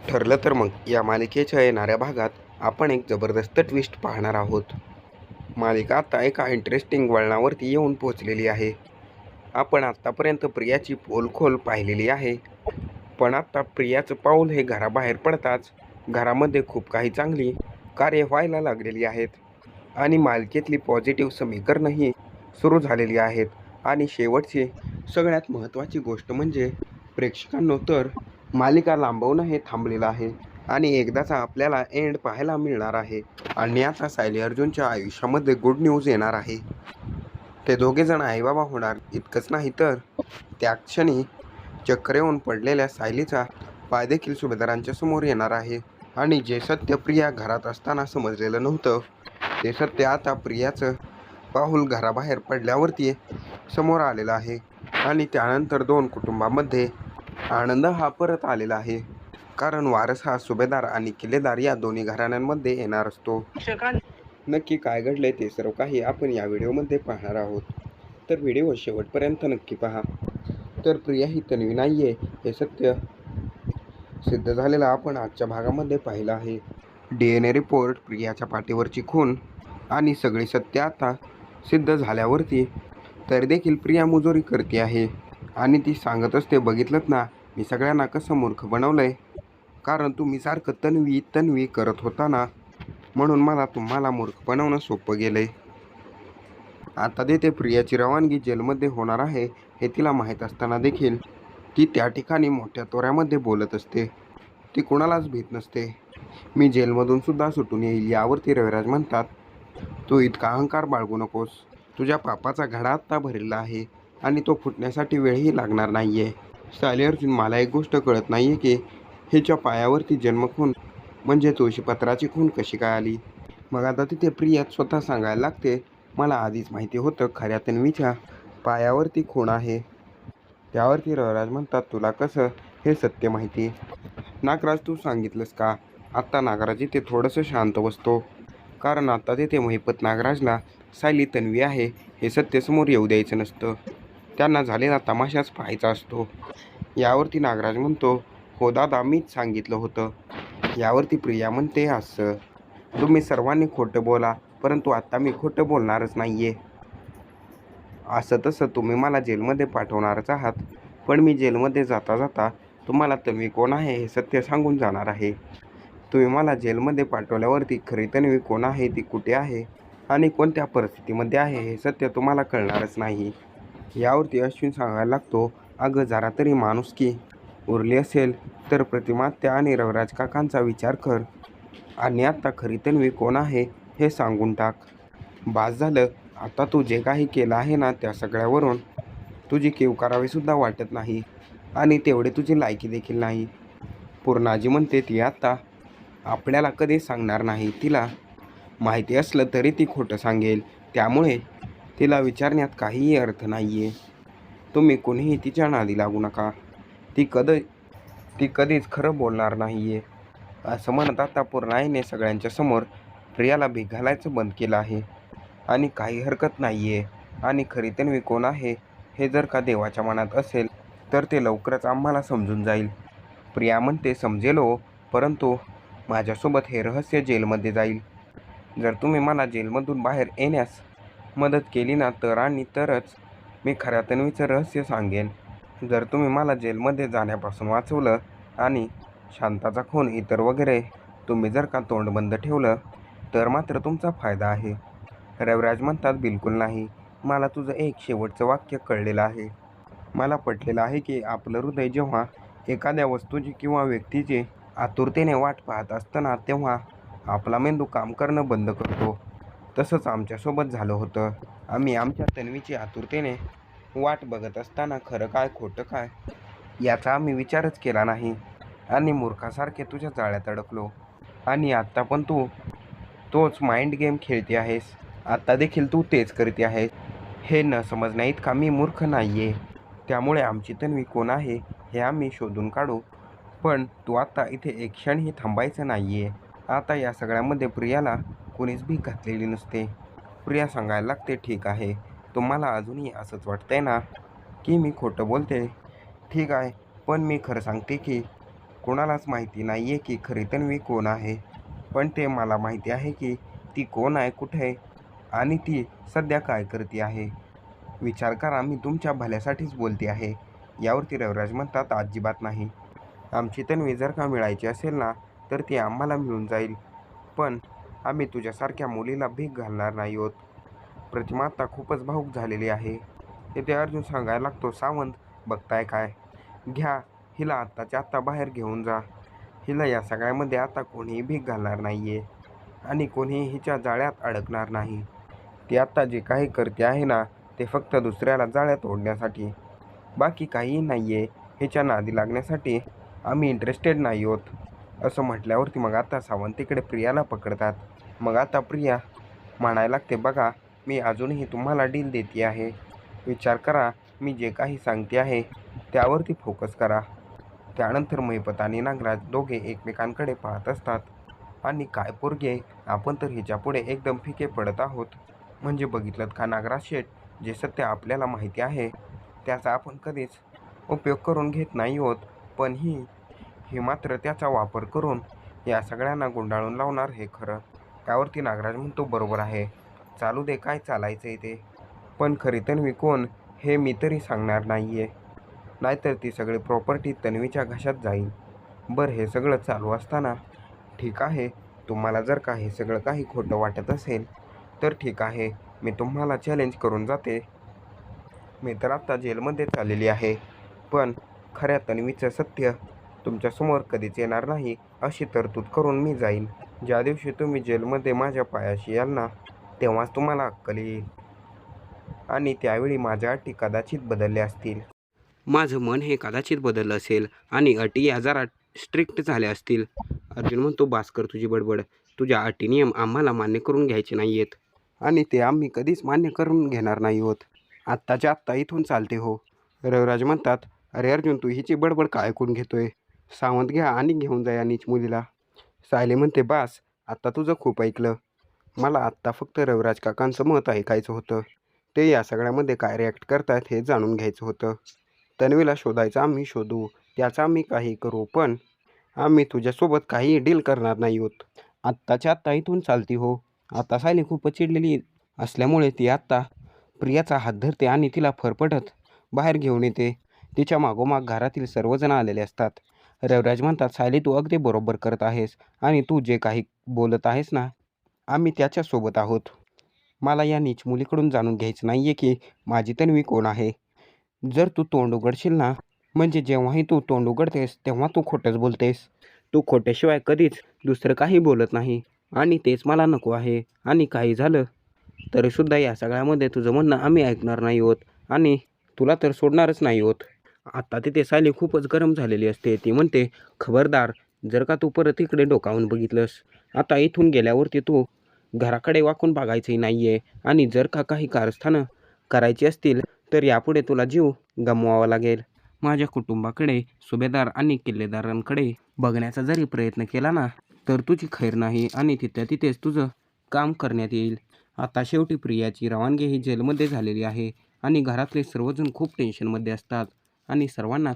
ठरलं तर मग या मालिकेच्या येणाऱ्या भागात आपण एक जबरदस्त ट्विस्ट पाहणार आहोत. मालिका आता एका इंटरेस्टिंग वळणावरती येऊन पोहोचलेली आहे. आपण आत्तापर्यंत प्रियाची पोलखोल पाहिलेली आहे, पण आता प्रियाचं पाऊल हे घराबाहेर पडताच घरामध्ये खूप काही चांगली कार्य व्हायला लागलेली आहेत आणि मालिकेतली पॉझिटिव्ह समीकरणंही सुरू झालेली आहेत. आणि शेवटची सगळ्यात महत्त्वाची गोष्ट म्हणजे प्रेक्षकांनो तर मालिका लांबवणं हे थांबलेलं आहे आणि एकदाचा आपल्याला एंड पाहायला मिळणार आहे. आणि आता सायली अर्जुनच्या आयुष्यामध्ये गुड न्यूज येणार आहे. ते दोघेजण आईबाबा होणार. इतकंच नाही तर त्या क्षणी चक्कर येऊन पडलेल्या सायलीचा पाय देखील सुभेदारांच्या समोर येणार आहे. आणि जे सत्य प्रिया घरात असताना समजलेलं नव्हतं ते सत्य आता प्रियाचं पाऊल घराबाहेर पडल्यावरती समोर आलेलं आहे. आणि त्यानंतर दोन कुटुंबामध्ये आनंद हा परत आलेला आहे, कारण वारस हा सुभेदार आणि किल्लेदार या दोन्ही घराण्यांमध्ये येणार असतो. नक्की काय घडले ते सर्व काही आपण या व्हिडिओमध्ये पाहणार आहोत, तर व्हिडिओ शेवटपर्यंत नक्की पहा. तर प्रिया ही तन्वी नाहीये हे सत्य सिद्ध झालेलं आपण आजच्या भागामध्ये पाहिलं आहे. DNA रिपोर्ट, प्रियाच्या पाठीवरची खून आणि सगळी सत्य आता सिद्ध झाल्यावरती तरी देखील प्रिया मुजोरी करते आहे आणि ती सांगत असते, बघितलंत ना मी सगळ्यांना कसं मूर्ख बनवलंय, कारण तुम्ही सारखं तन्वी तन्वी करत होता ना, म्हणून मला तुम्हाला मूर्ख बनवणं सोपं गेलंय. आता देते प्रियाची रवानगी जेलमध्ये होणार आहे हे तिला माहीत असताना देखील ती त्या ठिकाणी मोठ्या तोऱ्यामध्ये बोलत असते. ती कुणालाच भीत नसते. मी जेलमधून सुद्धा सुटून येईल. यावरती रविराज म्हणतात, तू इतका अहंकार बाळगू नकोस. तुझ्या पापाचा घडा आत्ता भरलेला आहे आणि तो फुटण्यासाठी वेळही लागणार नाहीये. सायली अर्जुन, मला एक गोष्ट कळत नाहीये की हिच्या पायावरती जन्मखून म्हणजे तुळशीपत्राची खून कशी काय आली. मग आता तिथे प्रिया स्वतः सांगायला लागते, मला आधीच माहिती होतं खऱ्या तन्वीच्या पायावरती खून आहे. त्यावरती रविराज म्हणतात, तुला कसं हे सत्य माहिती? नागराज, तू सांगितलंस का? आत्ता नागराज इथे थोडंसं शांत बसतो, कारण आता तिथे महिपत नागराजला सायली तन्वी आहे हे सत्य समोर येऊ द्यायचं नसतं. त्यांना झालेला तमाशाच पाहायचा असतो. यावरती नागराज म्हणतो, हो दादा, मीच सांगितलं होतं. यावरती प्रिया म्हणते, असं तुम्ही सर्वांनी खोटं बोला, परंतु आता मी खोटं बोलणारच नाहीये. असं तसं तुम्ही मला जेलमध्ये पाठवणारच आहात, पण मी जेलमध्ये जाता जाता तुम्हाला तन्वी कोण आहे हे सत्य सांगून जाणार आहे. तुम्ही मला जेलमध्ये पाठवल्यावरती खरी तन्वी कोण आहे, ती कुठे आहे आणि कोणत्या परिस्थितीमध्ये आहे हे सत्य तुम्हाला कळणारच नाही. यावरती अश्विन सांगायला लागतो, अगं जरा तरी माणुसकी उरली असेल तर प्रतिमात्या आणि रविराज काकांचा विचार कर आणि आता खरी तन्वी कोण आहे हे सांगून टाक. बास झालं. आता तू जे काही केलं आहे ना त्या सगळ्यावरून तुझी कीव करावीसुद्धा वाटत नाही आणि तेवढे तुझी लायकी देखील नाही. पूर्णाजी म्हणते, ती आता आपल्याला कधीच सांगणार नाही. तिला माहिती असलं तरी ती खोटं सांगेल, त्यामुळे तिला विचारण्यात काहीही अर्थ नाही आहे. तुम्ही कुणीही तिच्या नादी लागू नका. ती कधीच खरं बोलणार नाही आहे. असं म्हणत आता पूर्णाईने सगळ्यांच्या समोर प्रियाला भीक घालायचं बंद केलं आहे आणि काही हरकत नाही आहे. आणि खरी तन्वी कोण आहे हे जर का देवाच्या मनात असेल तर ते लवकरच आम्हाला समजून जाईल. प्रिया म्हणते, समजेल हो, परंतु माझ्यासोबत हे रहस्य जेलमध्ये जाईल. जर तुम्ही मला जेलमधून बाहेर येण्यास मदत केली ना तर आणि तरच मी खऱ्या तन्वीचं रहस्य सांगेन. जर तुम्ही मला जेलमध्ये जाण्यापासून वाचवलं आणि शांताचा खून इतर वगैरे तुम्ही जर का तोंड बंद ठेवलं तर मात्र तुमचा फायदा आहे. रविराज म्हणतात, बिलकुल नाही. मला तुझं एक शेवटचं वाक्य कळलेलं आहे. मला पटलेलं आहे की आपलं हृदय जेव्हा एखाद्या वस्तूची किंवा व्यक्तीची आतुरतेने वाट पाहत असताना तेव्हा आपला मेंदू काम करणं बंद करतो. तसंच आमच्यासोबत झालं होतं. आम्ही आमच्या तन्वीची आतुरतेने वाट बघत असताना खरं काय खोटं काय याचा आम्ही विचारच केला नाही आणि मूर्खासारखे तुझ्या जाळ्यात अडकलो. आणि आत्ता पण तू तोच माइंड गेम खेळते आहेस. आता देखील तू तेच करते आहेस. हे न समजण्याइतका मी मूर्ख नाहीये. त्यामुळे आमची तन्वी कोण आहे हे आम्ही शोधून काढू, पण तू आता इथे एक क्षणही थांबायचं नाहीये. आता या सगळ्यामध्ये प्रियाला कोणीच भीक घातलेली नसते. प्रिया सांगायला लागते, ठीक आहे, तुम्हाला अजूनही असंच वाटतंय ना की मी खोटं बोलते? ठीक आहे, पण मी खरं सांगते की कोणालाच माहिती नाही आहे की खरी तन्वी कोण आहे. पण ते मला माहिती आहे की ती कोण आहे, कुठे आहे आणि ती सध्या काय करते आहे. विचार करा, मी तुमच्या भल्यासाठीच बोलते आहे. यावरती रविराज म्हणतात, अजिबात नाही. आमची तन्वी जर का मिळायची असेल ना तर ती आम्हाला मिळून जाईल, पण आम्ही तुझ्यासारख्या मुलीला भीक घालणार नाही आहोत. प्रतिमा आता खूपच भावूक झालेली आहे. तिथे अर्जुन सांगायला लागतो, सावंत बघताय काय, घ्या हिला आत्ताच्या आत्ता बाहेर घेऊन जा. हिला या सगळ्यामध्ये आता कोणीही भीक घालणार नाही आहे आणि कोणीही हिच्या जाळ्यात अडकणार नाही. ती आत्ता जे काही करते आहे ना ते फक्त दुसऱ्याला जाळ्यात ओढण्यासाठी, बाकी काहीही नाही आहे. हिच्या नादी लागण्यासाठी आम्ही इंटरेस्टेड नाही आहोत. असं म्हटल्यावरती मग आता सावंत तिकडे प्रियाला पकडतात. मग आता प्रिया म्हणायला लागते, बघा मी अजूनही तुम्हाला डील देते आहे. विचार करा, मी जे काही सांगते आहे त्यावरती फोकस करा. त्यानंतर महिपत आणि नागराज दोघे एकमेकांकडे पाहत असतात. आणि काय पोरगे, आपण तर हिच्यापुढे एकदम फिके पडत आहोत. म्हणजे बघितलं का नागराज शेठ, जे सत्य आपल्याला माहिती आहे त्याचा आपण कधीच उपयोग करून घेत नाही आहोत, पण ही मात्र त्याचा वापर करून या सगळ्यांना गुंडाळून लावणार हे खरं. त्यावरती नागराज म्हणतो, बरोबर आहे, चालू दे काय चालायचं ते, पण खरी तन्वी कोण हे मी तरी सांगणार नाही आहे, नाहीतर ती सगळी प्रॉपर्टी तन्वीच्या घशात जाईल. बरं, हे सगळं चालू असताना, ठीक आहे, तुम्हाला जर का हे सगळं काही खोटं वाटत असेल तर ठीक आहे, मी तुम्हाला चॅलेंज करून जाते. मी तर आत्ता जेलमध्ये आलेली आहे, पण खऱ्या तन्वीचं सत्य तुमच्यासमोर कधीच येणार नाही अशी तरतूद करून मी जाईन. ज्या दिवशी तुम्ही जेलमध्ये माझ्या पायाशी याल ना तेव्हाच तुम्हाला अक्कल येईल आणि त्यावेळी माझ्या अटी कदाचित बदलल्या असतील. माझं मन हे कदाचित बदललं असेल आणि अटी या जरा स्ट्रिक्ट झाल्या असतील. अर्जुन म्हणतो, बास कर तुझी बडबड. तुझ्या अटी नियम आम्हाला मान्य करून घ्यायचे नाही आहेत आणि ते आम्ही कधीच मान्य करून घेणार नाही आहोत. आत्ताच्या आत्ता इथून चालते हो. रविराज म्हणतात, अरे अर्जुन, तू हिची बडबड का ऐकून घेतोय? सावंत घ्या आणि घेऊन जा या नीच मुलीला. सायली म्हणते, बास, आत्ता तुझं खूप ऐकलं. मला आत्ता फक्त रविराज काकांचं मत ऐकायचं होतं. ते या सगळ्यामध्ये काय रिॲक्ट करतात हे जाणून घ्यायचं होतं. तन्वीला शोधायचं आम्ही शोधू, त्याचं आम्ही काही करू, पण आम्ही तुझ्यासोबत काहीही डील करणार नाही आहोत. आत्ताच्या आत्ता इथून चालती हो. आता सायली खूपच चिडलेली असल्यामुळे ती आत्ता प्रियाचा हात धरते आणि तिला फरफटत बाहेर घेऊन येते. तिच्या मागोमाग घरातील सर्वजण आलेले असतात. रविराज म्हणतात, सायली तू अगदी बरोबर करत आहेस आणि तू जे काही बोलत आहेस ना आम्ही त्याच्यासोबत आहोत. मला या नीच मुलीकडून जाणून घ्यायचं नाही आहे की माझी तन्वी कोण आहे. जर तू तोंड उघडशील ना, म्हणजे जेव्हाही तू तोंड उघडतेस तेव्हा तू खोटंच बोलतेस. तू खोट्याशिवाय कधीच दुसरं काही बोलत नाही आणि तेच मला नको आहे. आणि काही झालं तरीसुद्धा या सगळ्यामध्ये तुझं म्हणणं आम्ही ऐकणार नाही आहोत आणि तुला तर सोडणारच नाही आहोत. आत्ता तिथे सायली खूपच गरम झालेली असते. ती म्हणते, खबरदार, जर का तू परत इकडे डोकावून बघितलंस, आता इथून गेल्यावरती तू घराकडे वाकून बघायचंही नाही आहे आणि जर का काही कारस्थानं करायची असतील तर यापुढे तुला जीव गमवावा लागेल. माझ्या कुटुंबाकडे, सुभेदार आणि किल्लेदारांकडे बघण्याचा जरी प्रयत्न केला ना तर तुझी खैर नाही आणि तिथेच तुझं काम करण्यात येईल. आता शेवटी प्रियाची रवानगी ही जेलमध्ये झालेली आहे आणि घरातले सर्वजण खूप टेन्शनमध्ये असतात आणि सर्वांना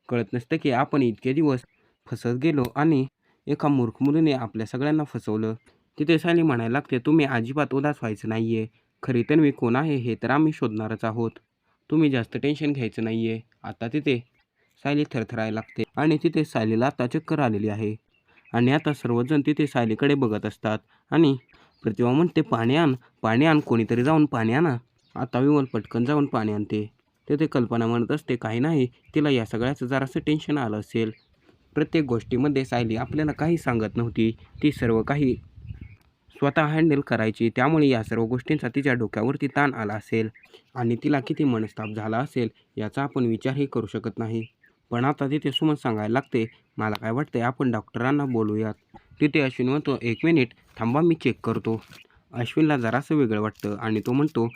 कळत नसतं की आपण इतके दिवस फसत गेलो आणि एका मूर्ख मुलीने आपल्या सगळ्यांना फसवलं. तिथे सायली म्हणायला लागते, तुम्ही अजिबात उदास व्हायचं नाही आहे. खरी तन्वी कोण आहे हे तर आम्ही शोधणारच आहोत. तुम्ही जास्त टेन्शन घ्यायचं नाही आहे. आता तिथे सायली थरथरायला लागते आणि तिथे सायलीला आता चक्कर आलेली आहे आणि आता सर्वजण तिथे सायलीकडे बघत असतात आणि प्रतिमा म्हणते, पाणी आण, पाणी आण, कोणीतरी जाऊन पाणी आणा. आता विमल पटकन जाऊन पाणी आणते. तिथे कल्पना म्हणत असते, काही नाही, तिला या सगळ्याचं जरासं टेन्शन आलं असेल. प्रत्येक गोष्टीमध्ये सायली आपल्याला काही सांगत नव्हती. ती सर्व काही स्वतः हँडल करायची, त्यामुळे या सर्व गोष्टींचा तिच्या डोक्यावरती ताण आला असेल आणि तिला किती मनस्ताप झाला असेल याचा आपण विचारही करू शकत नाही. पण आता तिथे सुमन सांगायला लागते, मला काय वाटतंय आपण डॉक्टरांना बोलूयात. तिथे अश्विन म्हणतो, एक मिनिट थांबा, मी चेक करतो. अश्विनला जरासं वेगळं वाटतं आणि तो म्हणतो,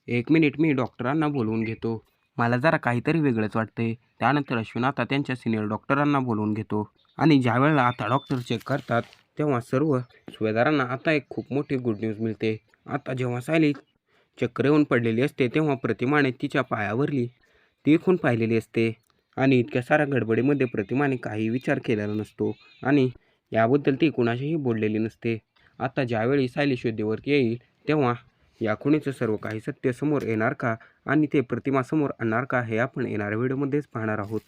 एक मिनिट, मी डॉक्टरांना बोलवून घेतो. मला जरा काहीतरी वेगळंच वाटतंय. त्यानंतर अश्विन आता त्यांच्या सिनियर डॉक्टरांना बोलवून घेतो आणि ज्या वेळेला आता डॉक्टर चेक करतात तेव्हा सर्व सुभेदारांना आता एक खूप मोठी गुड न्यूज मिळते. आता जेव्हा सायली चक्कर येऊन पडलेली असते तेव्हा प्रतिमाने तिच्या पायावरली ती खून पाहिलेली असते आणि इतक्या साऱ्या गडबडीमध्ये प्रतिमाने काही विचार केलेला नसतो आणि याबद्दल ती कुणाशीही बोललेली नसते. आता ज्यावेळी सायली शुद्धीवर येईल तेव्हा या खुणीचं सर्व काही सत्य समोर येणार का आणि ते प्रतिमा समोर आणणार का हे आपण येणाऱ्या व्हिडिओमध्येच पाहणार आहोत.